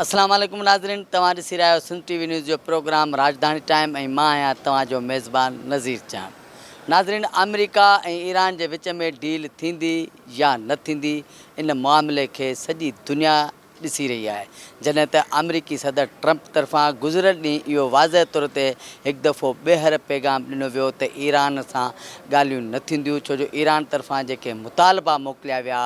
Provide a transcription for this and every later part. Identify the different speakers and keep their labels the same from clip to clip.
Speaker 1: अस्सलाम वालेकुम नाज़रीन, तव्हां ॾिसी रहिया आहियो सिंध टीवी न्यूज़ जो प्रोग्राम राजधानी टाइम ऐं मां आहियां तव्हांजो मेज़बान नज़ीर चांद। नाज़रीन, अमेरिका ऐं ईरान जे विच में डील थींदी या न थींदी, इन मामले खे सॼी दुनिया ॾिसी रही आहे। जॾहिं त अमरीकी सदर ट्रंप तरफ़ां गुज़िरियल ॾींहुं इहो वाज़ह तौर ते हिकु दफ़ो ॿीहर पैगाम ॾिनो वियो त ईरान सां ॻाल्हियूं न थींदियूं, छो जो ईरान तरफ़ां जेके मुतालबा मोकिलिया विया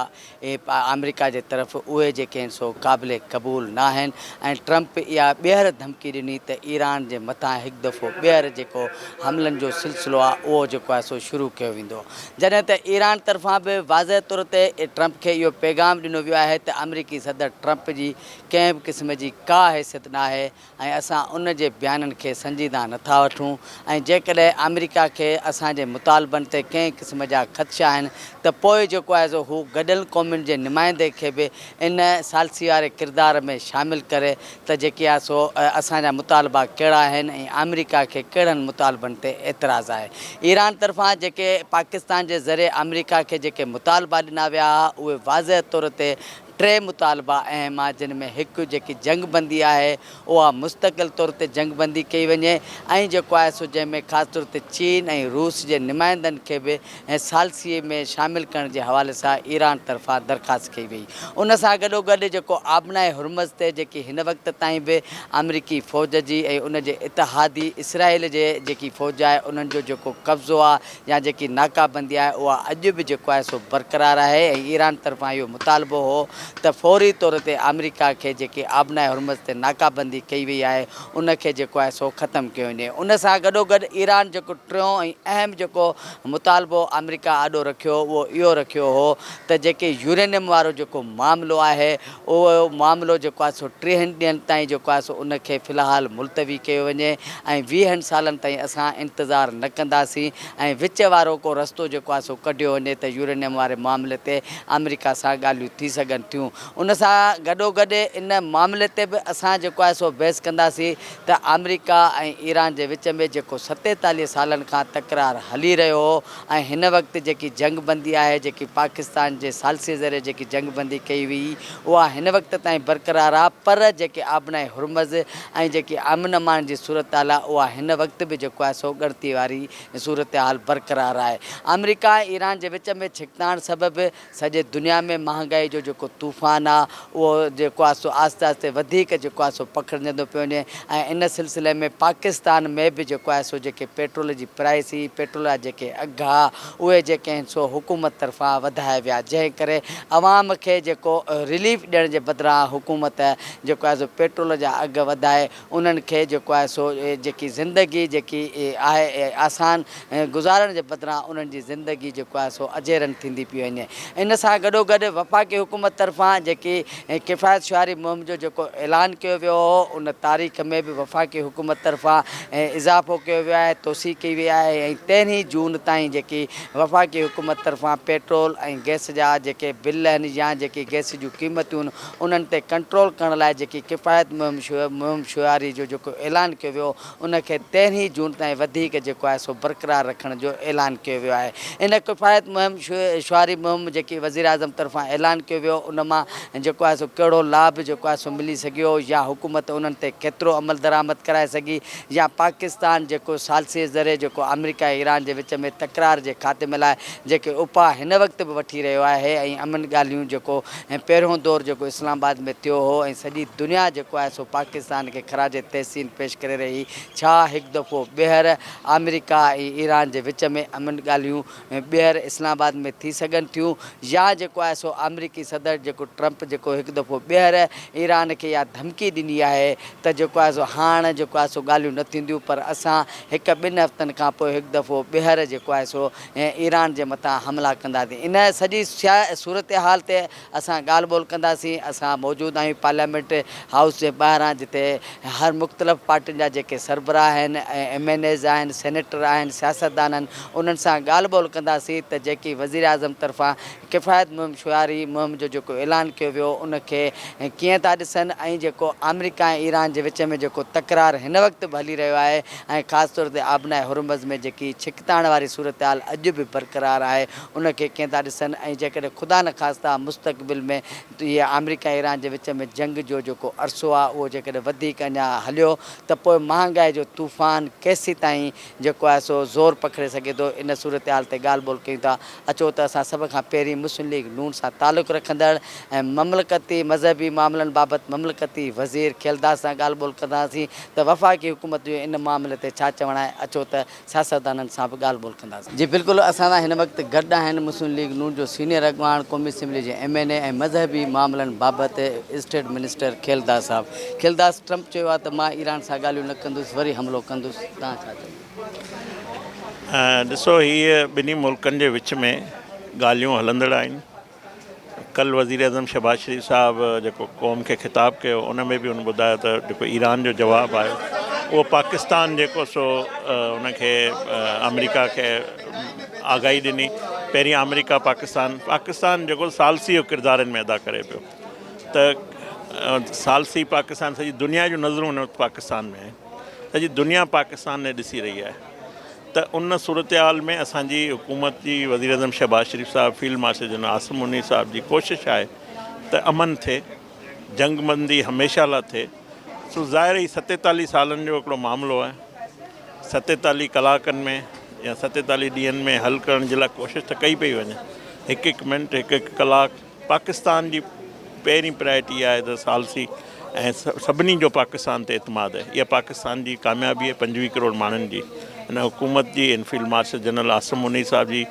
Speaker 1: अमरीका जे तरफ़ उहे जेके आहिनि सो क़ाबिल क़बूल न आहिनि ऐं ट्रंप इहा ॿीहर धमकी ॾिनी त ईरान जे मथां हिकु दफ़ो ॿीहर जेको हमलनि जो सिलसिलो आहे उहो जेको आहे सो शुरू कयो वेंदो। जॾहिं त ईरान तरफ़ां बि वाज़ह तौर ते ट्रंप खे इहो पैगाम ॾिनो वियो आहे त अमरीकी सदर ट्रंप जी कंहिं बि क़िस्म जी का हैसियत न आहे ऐं असां उन जे बयाननि खे संजीदा नथा वठूं ऐं जेकॾहिं अमरीका खे असांजे मुतालबनि ते कंहिं क़िस्म जा ख़दशा आहिनि त पोइ जेको आहे सो हू गॾियल क़ौमुनि जे नुमाइंदे खे बि इन सालसी वारे किरदार में शामिलु करे त जेकी आहे सो असांजा मुतालबा कहिड़ा आहिनि ऐं अमरीका खे कहिड़नि मुतालबनि ते एतिराज़ु आहे। ईरान तरफ़ां जेके पाकिस्तान जे ज़रिए अमरीका खे जेके मुतालबा ॾिना विया उहे वाज़ह तौर ते टे मुतालबा अहम आहे, जिन में हिकु जेकी जंगबंदी आहे उहा मुस्तक़िल तौर ते जंगबंदी कई वञे ऐं जेको आहे सो जंहिंमें ख़ासि तौर ते चीन ऐं रूस जे नुमाइंदनि खे बि सालसीअ में शामिलु करण जे हवाले सां ईरान तरफ़ां दरख़्वास्त कई वई। उन सां गॾोगॾु जेको आबनाए हुरमज़ ते जेकी हिन वक़्त ताईं बि अमरीकी फ़ौज जी ऐं उन जे इतिहादी इसराइल जे जेकी फ़ौज आहे उन्हनि जो जेको कब्ज़ो आहे या जेकी नाकाबंदी आहे उहा अॼु बि जेको आहे सो बरक़रार आहे ऐं ईरान तरफ़ां इहो मुतालबो हो त फौरी तौर ते अमरीका खे जेकी आबनाए हुरमज़ ते नाकाबंदी कई वई आहे उनखे जेको आहे सो ख़तमु कयो वञे। उन सां गॾोगॾु ईरान जेको टियों ऐं अहम जेको मुतालबो अमरीका आॾो रखियो उहो इहो रखियो हो त जेके यूरेनियम वारो जेको मामिलो आहे उहो मामिलो जेको आहे सो 3 ॾींहंनि ताईं जेको आहे सो उनखे फ़िलहालु मुलतवी कयो वञे ऐं 20 सालनि ताईं असां इंतज़ारु न कंदासीं ऐं विच वारो को रस्तो जेको आहे सो कढियो वञे त यूरेनियम वारे मामले ते अमरीका सां ॻाल्हियूं थी सघनि थियूं। उन सां गॾोगॾु इन मामले ते बि असां जेको आहे सो बहस कंदासीं त अमरीका ऐं ईरान जे विच में जेको 47 सालनि खां तकरार हली रहियो हो ऐं हिन वक़्तु जेकी जंगबंदी आहे जेकी पाकिस्तान जे सालसे ज़रिए जेकी जंगबंदी कई हुई उहा हिन वक़्त ताईं बरक़रार आहे, पर जेके आबनाए हुरमज़ ऐं जेकी अमन अमान जी सूरत हाल आहे उहा हिन वक़्तु बि जेको आहे सो ॻणती वारी सूरत हाल बरक़रार आहे। अमरीका ऐं ईरान जे विच में छिकताण सबबि सॼे दुनिया में महांगाई जो जेको तूफ़ान आहे उहो जेको आहे सो आहिस्ते आहिस्ते वधीक जेको आहे सो पखिड़िजंदो पियो वञे ऐं इन सिलसिले में पाकिस्तान में बि जेको आहे सो जेके पेट्रोल जी प्राइस हुई, पेट्रोल जा जेके अघ आहे उहे जेके आहिनि सो हुकूमत तरफ़ां वधाया विया, जंहिं करे अवाम खे जेको रिलीफ ॾियण जे बदिरां हुकूमत जेको आहे सो पेट्रोल जा अघ वधाए उन्हनि खे जेको आहे सो जेकी ज़िंदगी जेकी आहे आसान गुज़ारण जे बदिरां उन्हनि जी ज़िंदगी जेको आहे सो अजेरन थींदी पई वञे। इन सां गॾोगॾु वफ़ाक़ी हुकूमत तरफ़ां जेकी किफ़ायत शुआरी मुहिम जो जेको ऐलान कयो वियो हो उन तारीख़ में बि वफ़ाक़ी हुकूमत तरफ़ां इज़ाफ़ो कयो वियो आहे, तोसी कई वई आहे ऐं 13 जून ताईं जेकी वफ़ाक़ी हुकूमत तरफ़ां पेट्रोल ऐं गैस जा जेके बिल आहिनि या जेकी गैस जूं क़ीमतूं आहिनि उन्हनि ते कंट्रोल करण लाइ जेकी किफ़ायत मुहिम शुआरी जो जेको ऐलान कयो वियो उनखे 13 जून ताईं वधीक जेको आहे सो बरक़रार रखण जो ऐलान कयो वियो आहे। इन किफ़ायत मुहिम शुआरी मुहिम जेकी वज़ीर आज़म तरफ़ां ऐलान कयो वियो उन मां जेको आहे सो कहिड़ो लाभ जेको आहे सो मिली सघियो या हुकूमत उन्हनि ते केतिरो अमल दरामद कराए सघी या पाकिस्तान जेको सालसे ज़रिए जेको अमरीका ऐं ईरान जे विच में तकरार जे ख़ात्मे लाइ जेके उपाउ हिन वक़्तु बि वठी रहियो आहे ऐं अमन ॻाल्हियूं जेको पहिरियों दौरु जेको इस्लामाबाद में थियो हो ऐं सॼी दुनिया जेको आहे सो पाकिस्तान खे ख़राज तहसीन पेश करे रही, छा हिकु दफ़ो ॿीहर अमरीका ऐं ईरान जे विच में अमन ॻाल्हियूं ॿीहर इस्लामाबाद में थी सघनि थियूं या जेको आहे सो अमरीकी सदर जेको ट्रंप जेको हिकु दफ़ो ॿीहर ईरान खे इहा धमकी ॾिनी आहे त जेको आहे सो हाणे जेको आहे सो ॻाल्हियूं न थींदियूं पर असां 1-2 हफ़्तनि खां पोइ हिकु दफ़ो ॿीहर जेको आहे सो ईरान जे मथां हमला कंदासीं। इन सॼी सूरत हाल ते असां ॻाल्हि ॿोल कंदासीं। असां मौजूदु आहियूं पार्लियामेंट हाउस जे ॿाहिरां जिते हर मुख़्तलिफ़ पार्टियुनि जा जेके सरबराह आहिनि ऐं MNAs आहिनि, सेनेटर आहिनि, सियासतदान आहिनि, उन्हनि सां ॻाल्हि ॿोल कंदासीं त जेकी वज़ीर आज़म तरफ़ां किफ़ायत मुहिम शुआरी मुहिम जो जेको ऐलान कयो वियो उनखे कीअं था ॾिसनि ऐं जेको अमेरिका ऐं ईरान जे विच में जेको तकरार हिन वक़्तु बि हली रहियो आहे ऐं ख़ासि तौर ते आबनाए हुरमज़ में जेकी छिकताइण वारी सूरत हाल अॼु बि बरक़रार आहे उनखे कीअं था ॾिसनि ऐं जेकॾहिं ख़ुदा न ख़ास्ता मुस्तक़बिल में इहे अमेरिका ईरान जे विच में जंग जो जेको अरसो आहे उहो जेकॾहिं वधीक अञा हलियो त पोइ महांगाई जो तूफ़ान केसीं ताईं जेको आहे सो ज़ोर पकिड़े सघे थो इन सूरत हाल ते ॻाल्हि ॿोल कयूं था। अचो त असां सभ खां पहिरीं मुस्लिम लीग नून सां तालुक़ु रखंदड़ ऐं ममलकती मज़हबी मामलनि बाबति ममलकती वज़ीर खेलदास सां ॻाल्हि ॿोल कंदासीं त वफ़ाक़ी हुकूमत जो इन मामले ते छा चवणु आहे। अचो त सियासतदाननि सां बि ॻाल्हि ॿोल कंदासीं। जी बिल्कुलु असां सां हिन वक़्तु गॾु आहिनि मुस्लिम लीग नून जो सीनियर अॻवान क़ौमी असेंबली जे MNA ऐं मज़हबी मामलनि बाबति स्टेट मिनिस्टर खेलदास साहब। खेलदास ट्रम्प चयो आहे त मां ईरान सां ॻाल्हियूं न कंदुसि वरी हमिलो कंदुसि, तव्हां छा चओ?
Speaker 2: ॾिसो हीअ ॿिन्ही मुल्कनि जे विच में ॻाल्हियूं हलंदड़ आहिनि। कल वज़ीर अज़म शहबाज शरीफ़ साहिबु जेको क़ौम खे ख़िताबु कयो उन में बि हुन ॿुधायो त जेको ईरान जो जवाबु आहे उहो पाकिस्तान जेको सो उनखे अमेरिका खे आगाही ॾिनी। पहिरीं अमेरिका पाकिस्तान जेको सालसी जो किरदारु हिन में अदा करे पियो त सालसी पाकिस्तान सॼी दुनिया जूं नज़रूं हुन पाकिस्तान में आहिनि। सॼी दुनिया पाकिस्तान ने ॾिसी रही आहे त उन सूरत हाल में असांजी हुकूमत जी वज़ीर अज़म शहबाज शरीफ़ साहिबु फील्ड मार्शल जनरल आसिम मुनी साहिब जी कोशिशि आहे त अमन थिए, जंगबंदी हमेशह लाइ थिए। सो ज़ाहिर ई 47 सालनि जो हिकिड़ो मामिलो आहे। 47 कलाकनि में या 47 ॾींहंनि में हल करण जे लाइ कोशिशि त कई पई वञे। हिकु हिकु मिंट हिकु हिकु कलाकु पाकिस्तान जी पहिरीं प्रायोरिटी आहे त सालसी ऐं सभिनी जो पाकिस्तान ते एतमाद आहे। इहा पाकिस्तान जी कामयाबी आहे 25 करोड़ माण्हुनि जी। हिन हुकूमत जी इन फील्ड मार्शल जनरल आसिम मुनी साहिब जी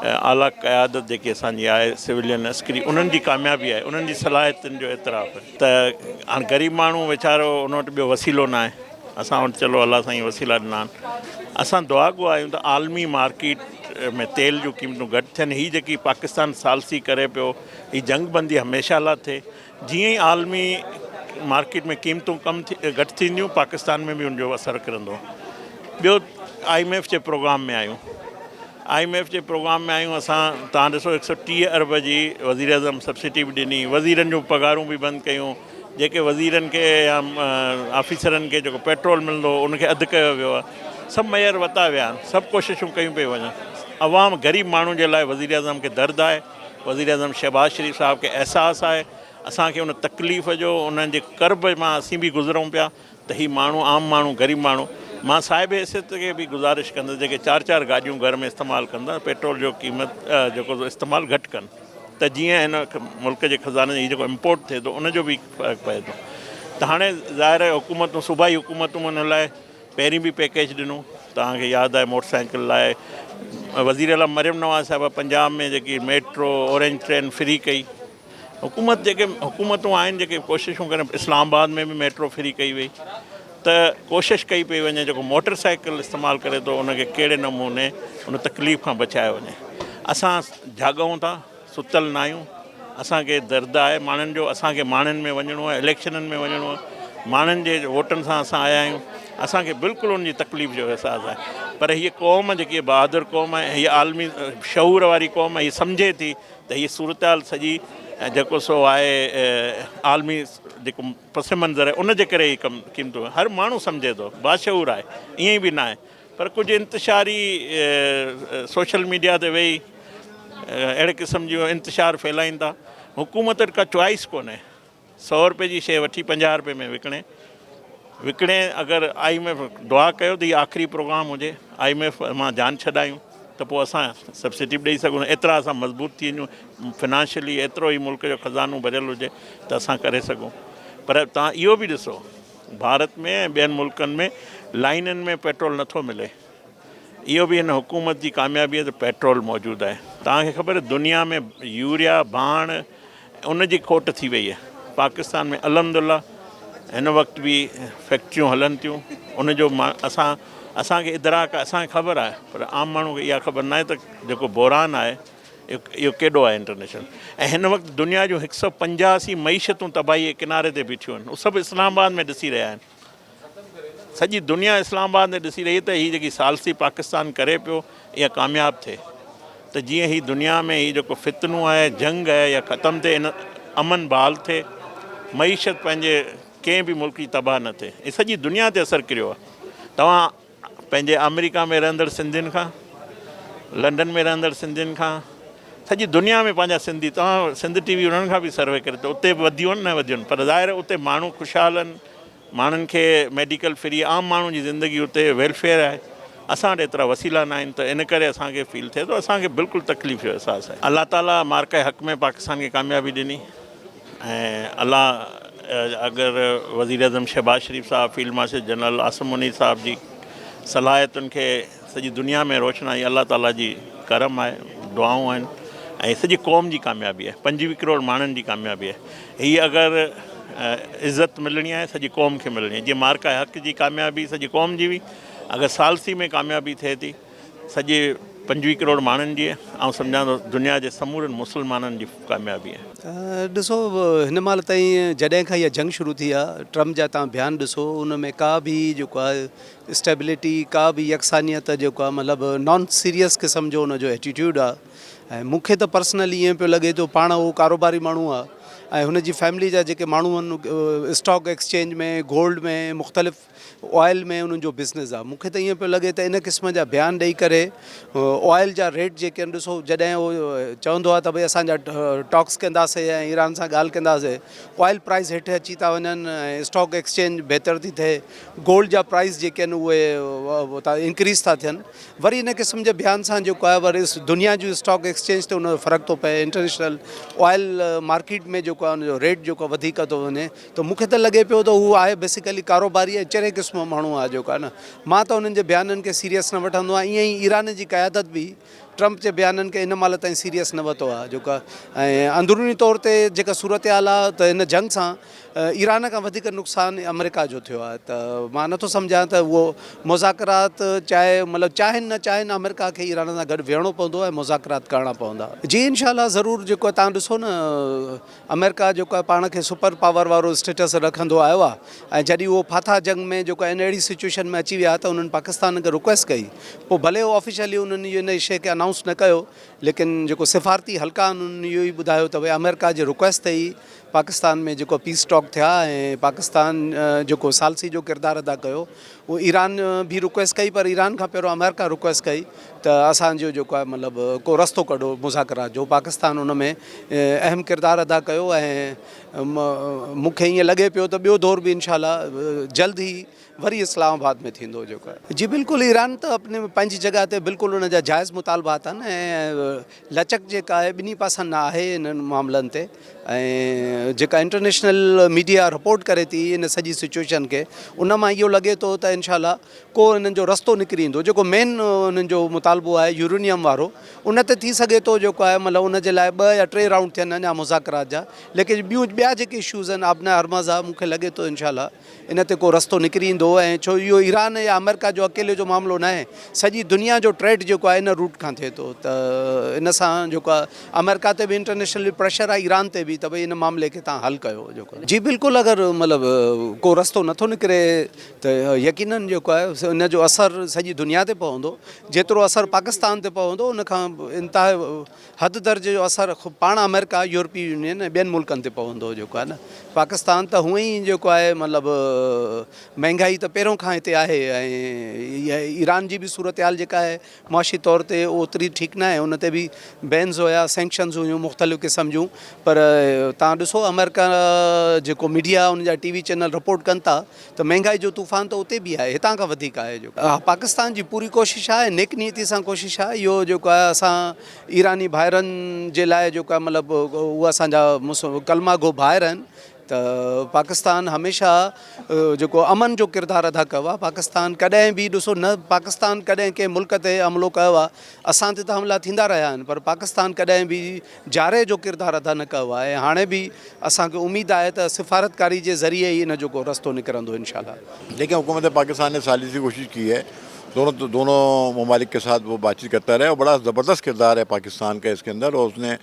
Speaker 2: आला क़यादत जेकी असांजी आहे सिविलियन अस्करी उन्हनि जी कामयाबी आहे, उन्हनि जी सलाहियतुनि जो एतिराफ़ आहे। त हाणे ग़रीब माण्हू वीचारो उन वटि ॿियो वसीलो न आहे, असां वटि चलो अलाह साईं वसीला ॾिना आहिनि। असां दुआ गो आहियूं त आलमी मार्केट में तेल जूं क़ीमतूं घटि थियनि। हीअ जेकी पाकिस्तान सालसी करे पियो हीअ जंगबंदी हमेशह लाइ थिए। जीअं ई आलमी मार्केट में क़ीमतूं घटि थींदियूं पाकिस्तान में बि उनजो असरु किरंदो। ॿियो IMF जे प्रोग्राम में आहियूं। IMF जे प्रोग्राम में आहियूं असां। तव्हां ॾिसो 130 अरब जी वज़ीर अज़म सब्सिडी बि ॾिनी, वज़ीरनि जूं पघारूं बि बंदि कयूं। जेके वज़ीरनि खे या ऑफिसरनि खे जेको पेट्रोल मिलंदो उनखे अधु कयो वियो आहे। सभु मयार वता विया आहिनि, सभु कोशिशूं कयूं पियूं वञनि। अवाम ग़रीब माण्हू जे लाइ वज़ीर अज़म खे दर्दु आहे, वज़ीर अज़म शहबाज शरीफ़ साहिब खे अहसासु आहे। असांखे उन तकलीफ़ जो उन्हनि जे कर्ब मां असीं बि गुज़रूं पिया त हीअ माण्हू आम माण्हू ग़रीब माण्हू। मां साहिब हैसियत खे बि गुज़ारिश कंदुसि जेके 4-4 गाॾियूं घर में इस्तेमालु कंदा पेट्रोल जो क़ीमत जेको इस्तेमालु घटि कनि त जीअं हिन मुल्क जे ख़ज़ाने जी जेको इम्पोर्ट थिए थो उनजो बि फ़र्क़ु पए थो। त हाणे ज़ाहिर आहे हुकूमतूं सूबाई हुकूमतूं हुन लाइ पहिरीं बि पैकेज ॾिनो। तव्हांखे यादि आहे मोटरसाइकिल लाइ वज़ीर आला मरियम नवाज़ साहिबु पंजाब में जेकी मेट्रो ऑरेंज ट्रेन फ्री कई। हुकूमत जेके हुकूमतूं आहिनि जेके कोशिशूं कनि, इस्लामाबाद में बि मेट्रो फ्री कई वई त कोशिशि कई पई वञे जेको मोटर साइकिल इस्तेमालु करे थो उनखे कहिड़े नमूने उन तकलीफ़ खां बचायो वञे। असां जाॻूं था, सुतल न आहियूं। असांखे दर्दु आहे माण्हुनि जो। असांखे माण्हुनि में वञिणो आहे, इलेक्शननि में वञिणो आहे। माण्हुनि जे वोटनि सां असां आया आहियूं। असांखे बिल्कुलु उनजी तकलीफ़ जो अहसासु आहे। पर हीअ क़ौम जेकी बहादुर क़ौम आहे, हीअ आलमी शऊर वारी क़ौम आहे, हीअ सम्झे थी त हीअ सूरत हाल सॼी जेको सो आहे आलमी जेको पस मंज़र आहे उनजे करे ई क़ीमतूं हर माण्हू सम्झे थो, बाशऊर आहे। ईअं ई बि न आहे पर कुझु इंतिशारी सोशल मीडिया ते वेही अहिड़े क़िस्म जूं इंतिशार फैलाइनि था। हुकूमत वटि का चॉइस कोन्हे। 100 रुपए जी शइ वठी 50 रुपए में विकिणे अगरि IMF दुआ कयो त हीअ आख़िरी प्रोग्राम हुजे, IMF मां जान छॾायूं त पोइ असां सब्सिडी बि ॾेई सघूं। एतिरा असां मज़बूत थी वञूं फिनांशियली, एतिरो ई मुल्क जो ख़ज़ानो भरियलु हुजे त असां करे सघूं। पर तव्हां इहो बि ॾिसो भारत में ऐं ॿियनि मुल्कनि में लाइननि में पेट्रोल नथो मिले। इहो बि हिन हुकूमत जी कामयाबी आहे त पेट्रोल मौजूदु आहे। तव्हांखे ख़बर आहे दुनिया में यूरिया भाण उनजी खोट थी वई आहे। पाकिस्तान में अलहमदुलिल्लाह हिन वक़्तु बि फैक्ट्रियूं हलनि थियूं। उनजो असांखे इदराक आहे, असांखे ख़बर आहे पर आम माण्हू खे इहा ख़बर न आहे त जेको बहरान आहे इहो केॾो आहे इंटरनेशनल। ऐं हिन वक़्तु दुनिया जूं 185 मईशतूं तबाही जे किनारे ते बीठियूं आहिनि। उहे सभु इस्लामाबाद में ॾिसी रहिया आहिनि। सॼी दुनिया इस्लामाबाद में ॾिसी रही त हीअ जेकी सालसी पाकिस्तान करे पियो इहा कामयाबु थिए। त त जीअं ही दुनिया में ही जेको फितनू आहे, जंग आहे या ख़तमु थिए, इन अमन बहाल थिए, मईशत पंहिंजे कंहिं बि मुल्क जी तबाह न थिए, ही सॼी दुनिया ते असरु किरियो आहे। तव्हां पंहिंजे अमेरिका में रहंदड़ सिंधियुनि खां, लंडन में रहंदड़ सिंधियुनि खां, सॼी दुनिया में पंहिंजा सिंधी, तव्हां सिंध टी वी उन्हनि खां बि सर्वे करे त उते वधियूं आहिनि न वधियूं आहिनि, पर ज़ाहिर आहे उते माण्हू ख़ुशहाल आहिनि, माण्हुनि खे मेडिकल फ्री, आम माण्हू जी ज़िंदगी उते वेलफेयर आहे। असां वटि एतिरा वसीला न आहिनि, त इन करे असांखे फील थिए थो, असांखे बिल्कुलु तकलीफ़ जो अहसासु आहे। अलाह ताला मार्के हक़ में पाकिस्तान खे कामयाबी ॾिनी ऐं अलाह अगरि वज़ीर अज़म शहबाज शरीफ़ साहब, field marshal general Asim Munir साहब जी सलाहियतुनि खे सॼी दुनिया में रोशनाई अलाह ताला जी करम आहे, दुआऊं आहिनि ऐं सॼी क़ौम जी कामयाबी आहे, 25 करोड़ माण्हुनि जी कामयाबी आहे। हीअ अगरि इज़त मिलणी आहे सॼी क़ौम खे मिलणी आहे, जीअं मार्का हक़ जी कामयाबी सॼी क़ौम जी हुई, अगरि सालसी में कामयाबी थिए थी सॼे 25 करोड़ माण्हुनि जी, ऐं सम्झां थो दुनिया जे समूरनि मुस्लमाननि जी कामयाबी आहे।
Speaker 3: ॾिसो हिन महिल ताईं जॾहिं खां इहा जंग शुरू थी आहे, ट्रम्प जा तव्हां बयानु ॾिसो, उन में का बि जेको आहे स्टेबिलिटी, का बि यकसानियत जेको आहे मतिलबु नॉन सीरियस क़िस्म जो उनजो एटीट्यूड आहे। ऐं मूंखे त पर्सनली ईअं पियो लॻे थो पाण उहो कारोबारी माण्हू आहे ऐं हुनजी फैमिली जा जेके माण्हू आहिनि स्टॉक एक्सचेंज में, गोल्ड में, मुख़्तलिफ़ ऑयल में उन्हनि जो बिज़नेस आहे। मूंखे त ईअं पियो लॻे त इन क़िस्म जा बयानु ॾेई करे ऑयल जा रेट जेके आहिनि, ॾिसो जॾहिं उहो चवंदो आहे त भई असांजा टॉक्स कंदासीं ऐं ईरान सां ॻाल्हि कंदासीं, ऑयल प्राइस हेठि अची था वञनि ऐं स्टॉक एक्सचेंज बहितर थी थिए, गोल्ड जा प्राइस जेके आहिनि उहे इंक्रीज़ था थियनि, वरी इन क़िस्म जे बयान सां जेको आहे वरी दुनिया जूं स्टॉक एक्सचेंज ते उन जो फ़र्क़ु थो पए, इंटरनेशनल ऑयल मार्केट में जेको आहे उनजो रेट जेको वधीक थो वञे। त मूंखे त लॻे पियो त हू आहे बेसिकली कारोबारी ऐं चहिरे क़िस्म माण्हू आहे जेको आहे न। मां त उन्हनि जे बयाननि खे सीरियस न वठंदो आहियां, ईअं ई ईरान जी क़यादत बि ट्रम्प जे बयाननि खे इन महिल ताईं सीरियस न वरितो आहे जेको आहे। ऐं अंदरूनी तौर ते जेका सूरत हाल आहे त हिन जंग सां ईरान खां वधीक नुक़सानु अमेरिका जो थियो आहे। त मां नथो सम्झां त उहो मुज़ाकरात चाहे मतिलबु चाहिनि न चाहिनि अमेरिका खे ईरान सां गॾु विहणो पवंदो ऐं मुज़ाकरात करणा पवंदा। जी इनशाला ज़रूरु जेको आहे तव्हां ॾिसो न, अमेरिका जेको आहे पाण खे सुपर पावर वारो स्टेटस रखंदो आयो आहे ऐं जॾहिं उहो फाथा जंग में जेको आहे इन अहिड़ी सिचुएशन में अची विया त उन्हनि पाकिस्तान खे रिक्वेस्ट कई, पोइ भले उहो ऑफिशियली उन्हनि इन शइ खे अनाउंस न कयो, लेकिन जेको सिफ़ारती हल्का उन्हनि इहो ई ॿुधायो त भई अमेरिका जे रिक्वेस्ट ते ई पाकिस्तान में जेको पीस टॉक थिया ऐं पाकिस्तान जेको सालसी जो किरदारु अदा कयो, उहो ईरान बि रिक्वेस्ट कई, पर ईरान खां पहिरियों अमेरिका रिक्वेस्ट कई त असांजो जेको आहे मतिलबु को रस्तो कढो मुज़ाकरात जो। पाकिस्तान उन में अहम किरदारु अदा कयो ऐं मूंखे ईअं लॻे पियो त ॿियो दौर बि इनशाला जल्द ई वरी इस्लामाबाद में थींदो जेको आहे। जी बिल्कुलु, ईरान त अपने पंहिंजी जॻह ते बिल्कुलु उन जा जाइज़ मुतालबात आहिनि ऐं लचक जेका आहे ॿिन्ही पासनि न आहे इन्हनि मामलनि ते। ऐं जेका इंटरनेशनल मीडिया रिपोर्ट करे थी इन सॼी सिचुएशन खे, उन मां इहो लॻे थो त इनशाला को इन्हनि जो रस्तो निकिरी ईंदो। जेको मेन उन्हनि जो मुतालबो आहे यूरेनियम वारो, उन ते थी सघे थो जेको आहे मतिलबु उन जे लाइ 2 या 3 राउंड थियनि अञा मुज़ाकरात जा, लेकिन ॿिया जेके इशूज़ आहिनि आबना हरमज़ आहे, मूंखे लॻे थो इनशाला इन ते को रस्तो निकिरी ईंदो। ऐं छो इहो ईरान या अमेरिका जो अकेले जो मामिलो न आहे, सॼी दुनिया जो ट्रेड जेको आहे इन रूट खां थिए थो। त इन सां जेको आहे अमेरिका ते बि इंटरनेशनल प्रेशर आहे, ईरान ते बि, त भई इन मामले खे तव्हां हल कयो जेको। जी बिल्कुलु, अगरि मतिलबु को रस्तो नथो निकिरे त यकीनन जेको आहे इन जो असरु सॼी दुनिया ते पवंदो। जेतिरो असरु पाकिस्तान ते पवंदो उन खां इंतिहा हद दर्जे जो असरु पाण अमेरिका, यूरोपीय यूनियन ऐं ॿियनि मुल्कनि ते पवंदो जेको आहे न। पाकिस्तान त हूअं ई जेको आहे मतिलबु महांगाई त पहिरों खां हिते आहे ऐं ईरान जी बि सूरत हाल जेका आहे मुआशी तौर ते ओतिरी ठीकु न आहे, उन ते बि बैन्स हुया, सैंक्शन्स हुयूं मुख़्तलिफ़ क़िस्म जूं। पर तव्हां ॾिसो अमेरिका जेको मीडिया उन जा टीवी चैनल रिपोर्ट कनि था त महांगाई जो तूफ़ान त उते बि आहे, हितां खां वधीक आहे जेको। पाकिस्तान जी पूरी कोशिशि आहे, नेक नीति सां कोशिशि आहे। इहो जेको आहे असां ईरानी भाइरनि जे लाइ जेको आहे मतिलबु उहे असांजा कलमा गो भाइर आहिनि। त पाकिस्तान हमेशह जेको अमन जो किरदारु अदा कयो आहे। पाकिस्तान कॾहिं बि ॾिसो न, पाकिस्तान कॾहिं कंहिं मुल्क ते हमिलो कयो आहे, असां ते त हमला थींदा रहिया आहिनि, पर पाकिस्तान कॾहिं बि जारे जो किरदारु अदा न कयो आहे। ऐं हाणे बि असांखे उमेदु आहे त सिफ़ारतकारी जे ज़रिए ई इन जो को रस्तो निकिरंदो इंशाल्लाह।
Speaker 4: देखिए, हुकूमत पाकिस्तान ने सालिसी कोशिश की है दोनों ममालिक के साथ वो बातचीत करता रहा और बड़ा ज़बरदस्त किरदार है पाकिस्तान का इसके अंदर, और उसने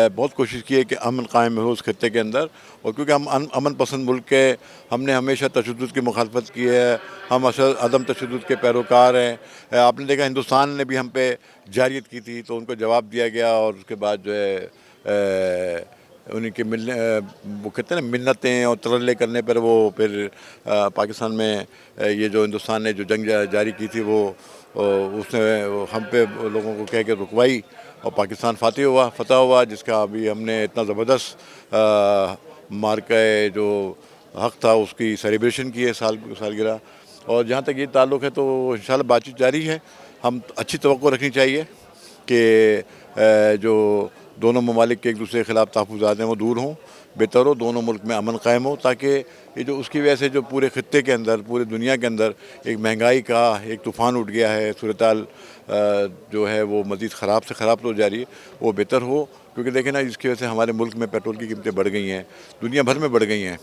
Speaker 4: बहुत कोशिश की है कि अमन कायम हो उस खत्ते के अंदर। और क्योंकि हम अमन पसंद मुल्क के, हमने हमेशा तशद्दुद की मुखालफत की है, हम अदम तशद्दुद के पैरोकार हैं। आपने देखा हिंदुस्तान ने भी हम पे जारियत की थी तो उनको जवाब दिया गया, और उसके बाद जो है उन्हीं के मिलने वो कहते हैं ना मिन्नतें और तरले करने पर वो फिर पाकिस्तान में ये जो हिंदुस्तान ने जो जंग जारी की थी वो उसने हम पे लोगों को कह के रुकवाई और पाकिस्तान फतह हुआ, जिसका अभी हमने इतना ज़बरदस्त मार्का जो हक़ था उसकी सेलिब्रेशन की है सालगिरह। और जहाँ तक ये ताल्लुक़ है तो इंशाल्लाह बातचीत जारी है। हम अच्छी तवक्को रखनी चाहिए कि जो दोनों ममालिक के एक दूसरे के ख़िलाफ़ तहफ़्फ़ुज़ात हैं वो दूर हों, बेहतर हो, दोनों मुल्क में अमन कायम हो, ताकि ये जो उसकी वजह से जो पूरे ख़ित्ते के अंदर, पूरे दुनिया के अंदर एक महंगाई का एक तूफ़ान उठ गया है, सूरत-ए-हाल जो है वो मज़ीद ख़राब से ख़राब तो जा रही है, वो बेहतर हो। क्योंकि देखें ना, इसकी वजह से हमारे मुल्क में पेट्रोल की कीमतें बढ़ गई हैं, दुनिया भर में बढ़ गई हैं।